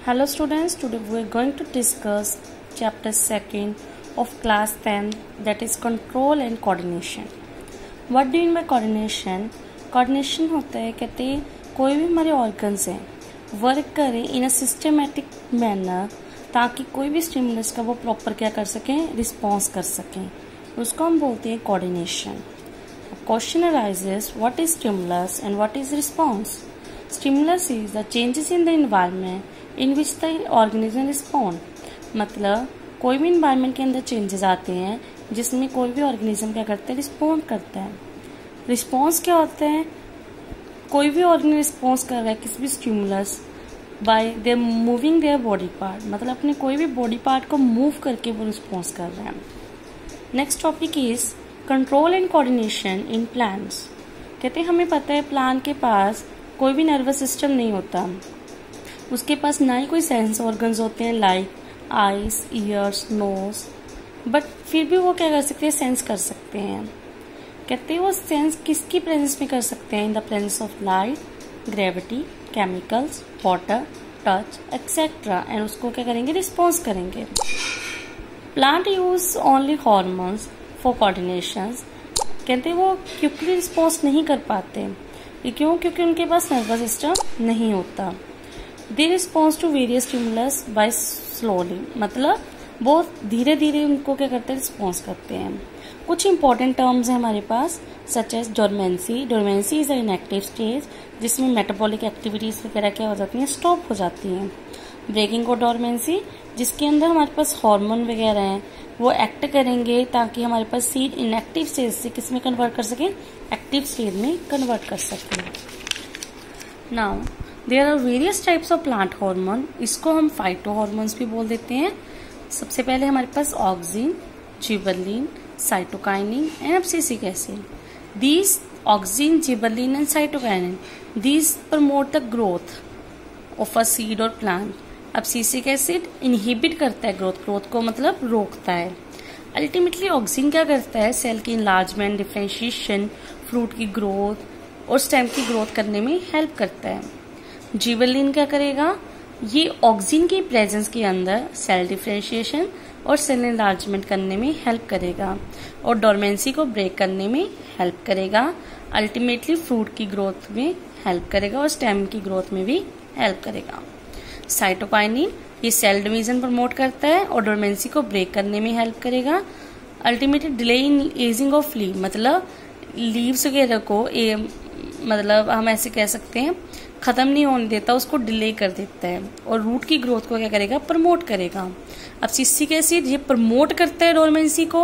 Hello students, today we are going to discuss chapter 2nd of class 10, that is control and coordination. What do you mean by coordination? Coordination होता है कहते हैं कोई भी हमारे organs हैं work करें इन अ सिस्टमेटिक मैनर ताकि कोई भी स्टिमुलस का वो प्रॉपर क्या कर सकें, रिस्पॉन्स कर सकें, उसको हम बोलते हैं coordination. Question arises, what is stimulus and what is response? Stimulus is the changes in the environment in which the organism respond. मतलब कोई भी environment के अंदर changes आते हैं जिसमें कोई भी organism क्या करता है, respond करता है. Response क्या होता है? कोई भी organism response कर रहा है किसी भी stimulus by their moving their body part, मतलब अपने कोई भी body part को move करके वो response कर रहे हैं. Next topic is control and coordination in plants. कहते हैं हमें पता है प्लांट के पास कोई भी नर्वस सिस्टम नहीं होता, उसके पास ना ही कोई सेंस ऑर्गन्स होते हैं like eyes, ears, nose, but फिर भी वो क्या कर सकते हैं, सेंस कर सकते हैं. कहते हैं वो सेंस किसकी प्रेजेंस में कर सकते हैं, in the presence of light, gravity, chemicals, water, touch etcetera, and उसको क्या करेंगे, रिस्पॉन्स करेंगे. Plant use only hormones for coordinations. कहते हैं वो क्विकली रिस्पॉन्स नहीं कर पाते. ये क्यों? क्योंकि उनके पास नर्वस सिस्टम नहीं होता. They response to various stimulus by slowly, मतलब बहुत धीरे धीरे उनको क्या करते हैं, रिस्पॉन्स करते हैं. कुछ इंपॉर्टेंट टर्म्स हैं हमारे पास such as dormancy. Dormancy is an active stage जिसमें मेटाबॉलिक एक्टिविटीज वगैरह क्या हो जाती हैं, स्टॉप हो जाती हैं. ब्रेकिंग ऑफ डोरमेंसी जिसके अंदर हमारे पास हार्मोन वगैरह हैं वो एक्ट करेंगे ताकि हमारे पास सीड इनएक्टिव स्टेज से किस में कन्वर्ट कर सकें, एक्टिव स्टेज में कन्वर्ट कर सकें. Now there are various types of plant hormone. इसको हम फाइटो हार्मोन्स भी बोल देते हैं. सबसे पहले हमारे पास auxin, gibberellin, cytokinin and abscisic acid. These auxin, gibberellin and cytokinin these promote the growth of a seed और प्लांट. एब्सिसिक एसिड इनहिबिट करता है ग्रोथ को, मतलब रोकता है. अल्टीमेटली ऑक्सिन क्या करता है, सेल की इनलार्जमेंट, डिफरेंशिएशन, फ्रूट की ग्रोथ और स्टेम की ग्रोथ करने में हेल्प करता है. जिबरलिन क्या करेगा, ये ऑक्सिन की प्रेजेंस के अंदर सेल डिफरेंशिएशन और सेल इनलार्जमेंट करने में हेल्प करेगा और डोरमेंसी को ब्रेक करने में हेल्प करेगा. अल्टीमेटली फ्रूट की ग्रोथ में हेल्प करेगा और स्टेम की ग्रोथ में भी हेल्प करेगा. साइटोकाइनिन ये सेल डिवीजन प्रमोट करता है और डोरमेंसी को ब्रेक करने में हेल्प करेगा. Ultimately delay in ageing of leave, मतलब लीव्स वगैरह को मतलब हम ऐसे कह सकते हैं खत्म नहीं होने देता, उसको डिले कर देता है और रूट की ग्रोथ को क्या करेगा, प्रमोट करेगा. अब एब्सिसिक एसिड ये प्रमोट करता है डोरमेंसी को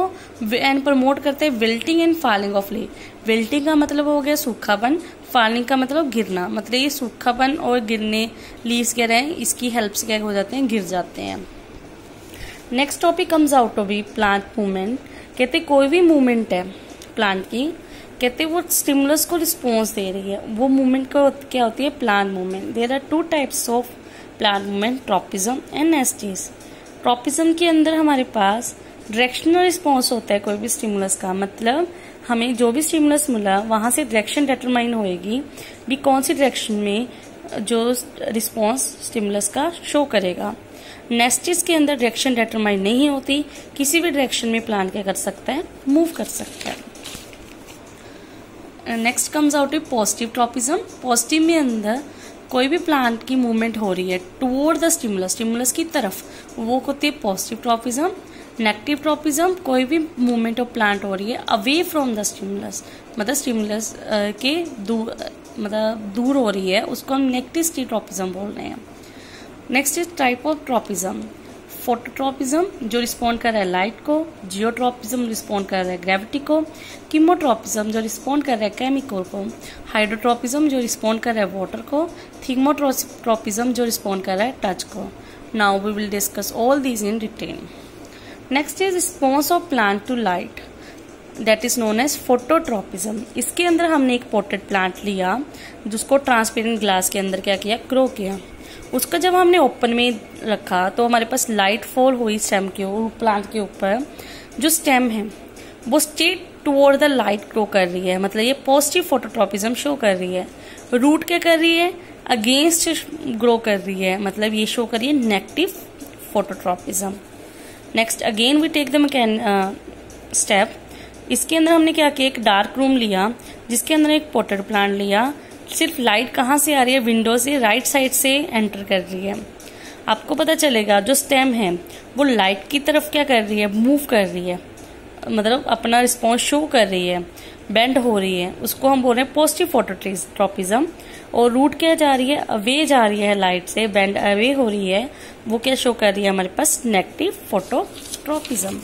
एंड प्रमोट करता है wilting and falling of leave. Wilting का मतलब हो गया सूखापन, फॉलिंग का मतलब गिरना, मतलब ये सूखापन और गिरने लीव्स कह रहे हैं, इसकी हेल्प से क्या हो जाते हैं, गिर जाते हैं. Next topic comes out to be plant movement. कहते कोई भी मूवमेंट है प्लांट की, कहते वो स्टिमुलस को रिस्पॉन्स दे रही है, वो मूवमेंट को क्या होती है, plant movement. There are two types of plant movement, tropism and nasties. Tropism के अंदर हमारे पास डायरेक्शनल रिस्पॉन्स होता है कोई भी स्टिमुलस का, मतलब हमें जो भी स्टिमुलस मिला वहां से डायरेक्शन डिटरमाइन होएगी कि कौन सी डायरेक्शन में जो रिस्पॉन्स स्टिमुलस का शो करेगा. नेस्टीज के अंदर डायरेक्शन डिटरमाइन नहीं होती, किसी भी डायरेक्शन में प्लांट क्या कर सकता है, मूव कर सकता है. नेक्स्ट कम्स आउट ए पॉजिटिव ट्रॉपिज्म. पॉजिटिव में अंदर कोई भी प्लांट की मूवमेंट हो रही है टुवर्ड द स्टिमुलस, स्टिमुलस की तरफ, वो होती है पॉजिटिव ट्रॉपिज्म. नेगेटिव ट्रॉपिज्म कोई भी मूवमेंट ऑफ प्लांट हो रही है अवे फ्रॉम द स्टिमुलस, मतलब स्टिमुलस के दूर हो रही है, उसको हम नेगेटिव ट्रॉपिज्म बोल रहे हैं. Next is type of tropism. Phototropism जो रिस्पॉन्ड कर रहा है लाइट को, जियोट्रॉपिज्म रिस्पॉन्ड कर रहा है ग्रेविटी को, कीमोट्रॉपिज्म जो रिस्पॉन्ड कर रहा है केमिकल को, हाइड्रोट्रॉपिज्म जो रिस्पॉन्ड कर रहा है वाटर को, थिग्मोट्रॉपिज्म जो रिस्पॉन्ड कर रहा है टच को. Now we will discuss all these in detail. Next is response of plant to light, that is known as phototropism. इसके अंदर हमने एक पोटेड प्लांट लिया जिसको ट्रांसपेरेंट ग्लास के अंदर क्या किया, ग्रो किया. उसका जब हमने ओपन में रखा तो हमारे पास लाइट फॉल हुई स्टेम के प्लांट के ऊपर. जो स्टेम है वो straight toward the light grow कर रही है, मतलब ये पॉजिटिव फोटोट्रॉपिज्म शो कर रही है. रूट क्या कर रही है, अगेंस्ट ग्रो कर रही है, मतलब ये शो कर रही है negative phototropism. Next again we take the step. इसके अंदर हमने क्या किया, एक डार्क रूम लिया जिसके अंदर एक पॉटेड प्लांट लिया। सिर्फ लाइट कहाँ से आ रही है, विंडो से राइट साइड से एंटर कर रही है। आपको पता चलेगा जो स्टेम है वो लाइट की तरफ क्या कर रही है, मूव कर रही है, मतलब अपना रिस्पॉन्स शो कर रही है, बेंड हो रही है, उसको हम बोल रहे हैं पॉजिटिव फोटोट्रॉपिज्म। और रूट क्या जा रही है, अवे जा रही है लाइट से, बेंड अवे हो रही है, वो क्या शो कर रही है हमारे पास, नेगेटिव फोटोट्रॉपिज्म।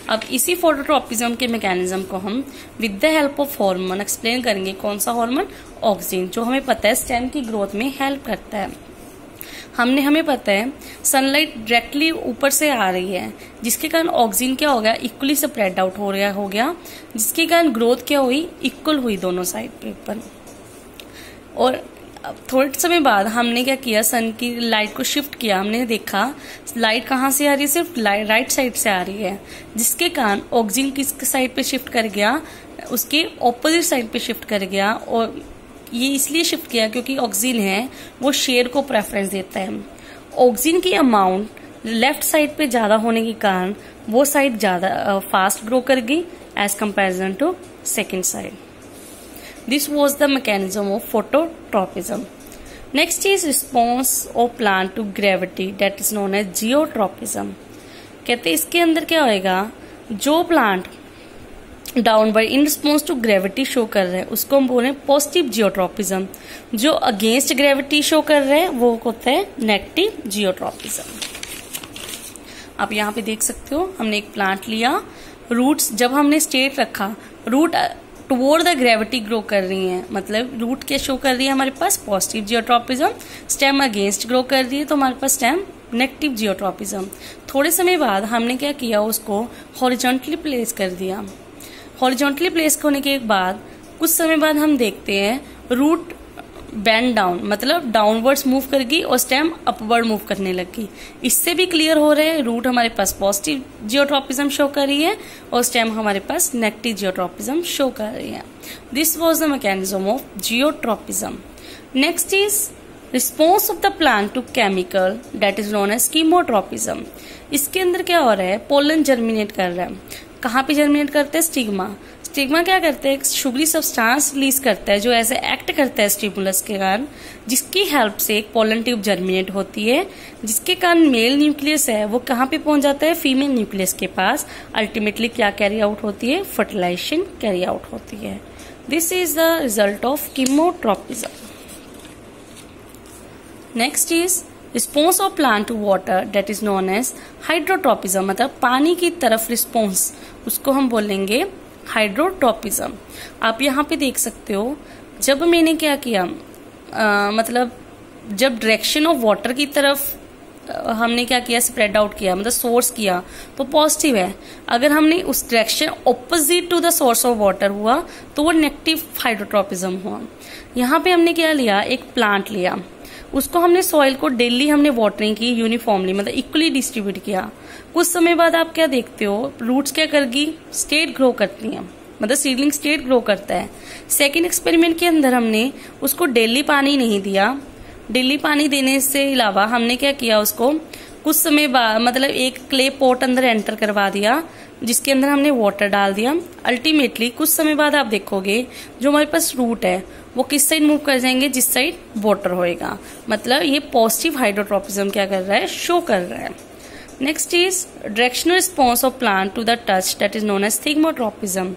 अब इसी फोटोट्रॉपिज्म के मैकेनिज्म को हम with the help of hormone explain करेंगे। कौन सा हार्मोन, ऑक्सिन, जो हमें पता है स्टेम की ग्रोथ में हेल्प करता है। हमें पता है सनलाइट डायरेक्टली ऊपर से आ रही है, जिसके कारण ऑक्सीजन क्या हो गया, इक्वली स्प्रेड आउट हो गया, जिसके कारण ग्रोथ क्या हुई, इक्वल हुई दोनों साइड पे ऊपर। और थोड़े समय बाद हमने क्या किया, सन की लाइट को शिफ्ट किया। हमने देखा लाइट कहाँ से आ रही है, सिर्फ राइट साइड से आ रही है, जिसके कारण ऑक्सीजन किस साइड पे शिफ्ट कर गया, उसके ऑपोजिट साइड पे शिफ्ट कर गया। और ये इसलिए शिफ्ट किया क्योंकि ऑक्सीजन है वो शेयर को प्रेफरेंस देता है। ऑक्सीजन की अमाउंट लेफ्ट साइड पे ज्यादा होने के कारण वो साइड ज्यादा फास्ट ग्रो कर गई as comparison to second side. This was the mechanism of phototropism. Next is response of plant to gravity, that is known as geotropism. कहते इसके अंदर क्या होएगा, जो plant downward in response to gravity show कर रहे हैं उसको हम बोल रहे हैं पॉजिटिव जियोट्रॉपिज्म। जो अगेंस्ट ग्रेविटी शो कर रहे हैं वो होता है नेगेटिव जियोट्रॉपिज्म। आप यहाँ पे देख सकते हो, हमने एक प्लांट लिया, रूट्स जब हमने स्टेट रखा, root toward the gravity grow कर रही हैं, मतलब रूट क्या शो कर रही है हमारे पास, positive geotropism. Stem against grow कर रही है तो हमारे पास स्टेम नेगेटिव जियोट्रॉपिज्म। थोड़े समय बाद हमने क्या किया, उसको हॉरिजॉन्टली प्लेस कर दिया। हॉरिजॉन्टली प्लेस होने के बाद कुछ समय बाद हम देखते हैं रूट बेंड डाउन, मतलब डाउनवर्ड्स मूव कर गई और स्टेम अपवर्ड मूव करने लगी। इससे भी क्लियर हो रहे हैं रूट हमारे पास पॉजिटिव जियोट्रॉपिज्म शो कर रही है और स्टेम हमारे पास नेगेटिव जियोट्रॉपिज्म शो कर रही है। This was the mechanism of geotropism. Next is response of the plant to chemical, that is known as chemotropism. इसके अंदर क्या हो रहा है, पोलन जर्मिनेट कर रहा है। कहाँ पे जर्मिनेट करते हैं, स्टिग्मा। स्टिग्मा क्या करते हैं, एक शुगरी सब्सटेंस रिलीज करता है जो ऐसे एक्ट करता है स्टिमुलस के कारण, जिसकी हेल्प से एक पोलन ट्यूब जर्मिनेट होती है, जिसके कारण मेल न्यूक्लियस है वो कहाँ पे पहुंच जाता है, फीमेल न्यूक्लियस के पास। अल्टीमेटली क्या कैरी आउट होती है, फर्टिलाइजेशन कैरी आउट होती है। This is the result of chemotropism. Next is response of plant to water, that is known as hydrotropism, मतलब पानी की तरफ रिस्पॉन्स, उसको हम बोलेंगे हाइड्रोट्रॉपिज्म। आप यहाँ पे देख सकते हो, जब मैंने क्या किया, मतलब जब डायरेक्शन ऑफ वाटर की तरफ हमने क्या किया, स्प्रेड आउट किया, मतलब सोर्स किया, तो पॉजिटिव है। अगर हमने उस direction opposite to the source of water हुआ तो वो नेगेटिव हाइड्रोट्रॉपिज्म हुआ। यहाँ पे हमने क्या लिया, एक प्लांट लिया, उसको हमने सॉइल को डेली हमने वाटरिंग की यूनिफॉर्मली, मतलब इक्वली डिस्ट्रीब्यूट किया। कुछ समय बाद आप क्या देखते हो, रूट्स क्या करगी, स्टेट ग्रो करती हैं, मतलब सीडलिंग स्टेट ग्रो करता है। सेकेंड एक्सपेरिमेंट के अंदर हमने उसको डेली पानी नहीं दिया। डेली पानी देने से अलावा हमने क्या किया, उसको कुछ समय बाद मतलब एक क्ले पॉट अंदर एंटर करवा दिया, जिसके अंदर हमने वाटर डाल दिया। अल्टीमेटली कुछ समय बाद आप देखोगे जो हमारे पास रूट है वो किस साइड मूव कर जाएंगे, जिस साइड वाटर होएगा। मतलब ये पॉजिटिव हाइड्रोट्रॉपिज्म क्या कर रहा है, शो कर रहा है। Next is directional response of plant to the touch, that is known as thigmotropism.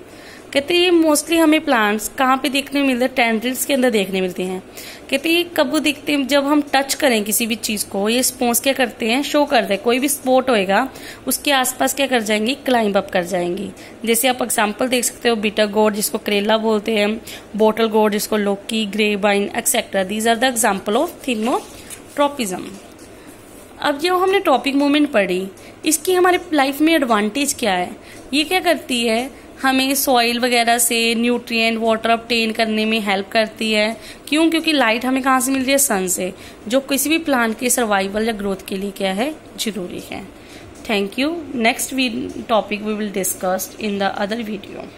कहते हैं मोस्टली हमें प्लांट्स कहाँ पे देखने मिलते हैं, टेंड्रिल्स के अंदर देखने मिलते हैं। कहते हैं कब दिखते हैं, जब हम टच करें किसी भी चीज को, ये रिस्पॉन्स क्या करते हैं, शो करते हैं। कोई भी स्पॉट होएगा उसके आसपास क्या कर जाएंगी, क्लाइंब अप कर जाएंगी। जैसे आप एग्जांपल देख सकते हो, बीटर गोड जिसको करेला बोलते हैं, बोटल गोड जिसको लोकी, grapevine etcetera, these are the example of thigmotropism. अब जो हमने टॉपिक मूवमेंट पढ़ी, इसकी हमारे लाइफ में एडवांटेज क्या है, ये क्या करती है, हमें सॉइल वगैरह से न्यूट्रिएंट वाटर ऑब्टेन करने में हेल्प करती है। क्यों, क्योंकि लाइट हमें कहाँ से मिल रही है, सन से, जो किसी भी प्लांट के सर्वाइवल या ग्रोथ के लिए क्या है, जरूरी है। Thank you. Next topic we will discuss in the other video.